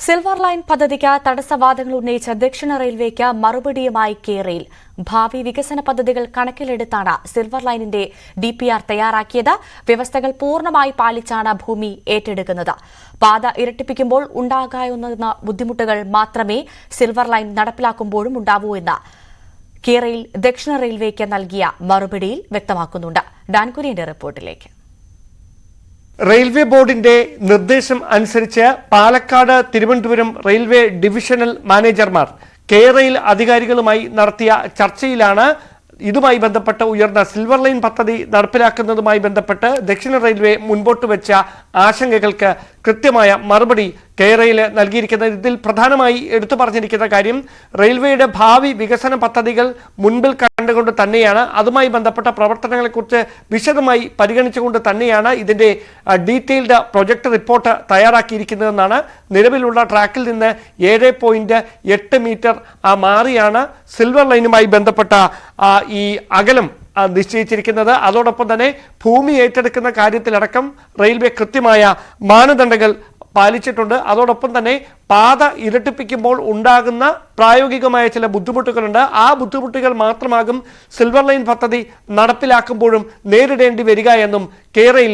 Silver line പദ്ധതിക്ക് തടസ്സവാദങ്ങൾ ഉന്നയിച്ച ദക്ഷിണ റെയിൽവേക്ക് മറുപടിയുമായി കേരയിൽ ഭാവി വികസന പദ്ധതികൾ കണക്കിലെടുത്താണ് സിൽവർ ലൈനിന്റെ ഡിപിആർ തയ്യാറാക്കിയത്. വ്യവസ്ഥകൾ പൂർണ്ണമായി പാലിച്ചാണ് ഭൂമി ഏറ്റെടുക്കുന്നത്. പാത ഇരട്ടിപ്പിക്കുമ്പോൾ ഉണ്ടാകാവുന്ന ബുദ്ധിമുട്ടുകൾ മാത്രമേ സിൽവർ ലൈൻ നടപ്പിലാക്കുമ്പോഴും ഉണ്ടാവൂ എന്ന് കേരയിൽ ദക്ഷിണ റെയിൽവേക്ക് നൽകിയ മറുപടിയിൽ വ്യക്തമാക്കുന്നുണ്ട്. ഡാൻ കുര്യന്റെ റിപ്പോർട്ടിലേക്ക്. റെയിൽവേ ബോർഡിന്റെ നിർദ്ദേശം അനുസരിച്ച് പാലക്കാട്, തിരുവനന്തപുരം റെയിൽവേ ഡിവിഷണൽ മാനേജർമാർ കേരയിൽ അധികാരികളുമായി നടത്തിയ ചർച്ചയിലാണ് ഇതുമായി ബന്ധപ്പെട്ട് ഉയർന്ന സിൽവർ ലൈൻ പദ്ധതി നടപ്പിലാക്കുന്നതുമായി ബന്ധപ്പെട്ട് ദക്ഷിണ റെയിൽവേ മുൻപോട്ട് വെച്ച ആശങ്കകൾക്ക് കൃത്യമായ മറുപടി കേരയിൽ നൽകിയിരിക്കുന്നത്. ഇതിൽ പ്രധാനമായി എടുത്തു പറഞ്ഞിരിക്കുന്ന കാര്യം റെയിൽവേയുടെ ഭാവി വികസന പദ്ധതികൾ മുൻപിൽ കണ്ടുകൊണ്ട് തന്നെയാണ്, അതുമായി ബന്ധപ്പെട്ട പ്രവർത്തനങ്ങളെക്കുറിച്ച് വിശദമായി പരിഗണിച്ചുകൊണ്ട് തന്നെയാണ് ഇതിന്റെ ഡീറ്റെയിൽഡ് പ്രൊജക്ട് റിപ്പോർട്ട് തയ്യാറാക്കിയിരിക്കുന്നതെന്നാണ്. നിലവിലുള്ള ട്രാക്കിൽ നിന്ന് 7.8 മീറ്റർ മാറിയാണ് സിൽവർ ലൈനുമായി ബന്ധപ്പെട്ട ഈ അകലം നിശ്ചയിച്ചിരിക്കുന്നത്. അതോടൊപ്പം തന്നെ ഭൂമി ഏറ്റെടുക്കുന്ന കാര്യത്തിലടക്കം റെയിൽവേ കൃത്യമായ മാനദണ്ഡങ്ങൾ പാലിച്ചിട്ടുണ്ട്. അതോടൊപ്പം തന്നെ പാത ഇരട്ടിപ്പിക്കുമ്പോൾ ഉണ്ടാകുന്ന പ്രായോഗികമായ ചില ബുദ്ധിമുട്ടുകളുണ്ട്. ആ ബുദ്ധിമുട്ടുകൾ മാത്രമാകും സിൽവർ ലൈൻ പദ്ധതി നടപ്പിലാക്കുമ്പോഴും നേരിടേണ്ടി വരിക എന്നും കേരയിൽ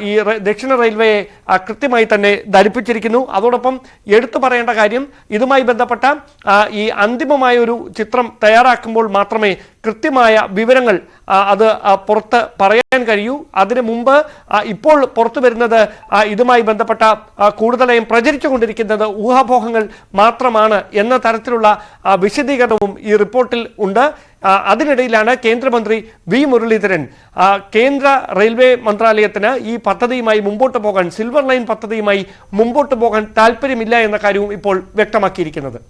ഈ ദക്ഷിണ റെയിൽവേയെ കൃത്യമായി തന്നെ ധരിപ്പിച്ചിരിക്കുന്നു. അതോടൊപ്പം എടുത്തു പറയേണ്ട കാര്യം, ഇതുമായി ബന്ധപ്പെട്ട ഈ അന്തിമമായ ഒരു ചിത്രം തയ്യാറാക്കുമ്പോൾ മാത്രമേ കൃത്യമായ വിവരങ്ങൾ അത് പുറത്ത് പറയാൻ കഴിയൂ. അതിനു മുമ്പ് ഇപ്പോൾ പുറത്തു വരുന്നത് ഇതുമായി ബന്ധപ്പെട്ട കൂടുതലായും പ്രചരിച്ചുകൊണ്ടിരിക്കുന്നത് ഊഹാപോഹങ്ങൾ മാത്രമാണ് എന്ന തരത്തിലുള്ള വിശദീകരണവും ഈ റിപ്പോർട്ടിൽ ഉണ്ട്. അതിനിടയിലാണ് കേന്ദ്രമന്ത്രി വി മുരളീധരൻ കേന്ദ്ര റെയിൽവേ മന്ത്രാലയത്തിന് ഈ പദ്ധതിയുമായി മുമ്പോട്ട് പോകാൻ, സിൽവർ ലൈൻ പദ്ധതിയുമായി മുമ്പോട്ട് പോകാൻ താല്പര്യമില്ല എന്ന കാര്യവും ഇപ്പോൾ വ്യക്തമാക്കിയിരിക്കുന്നത്.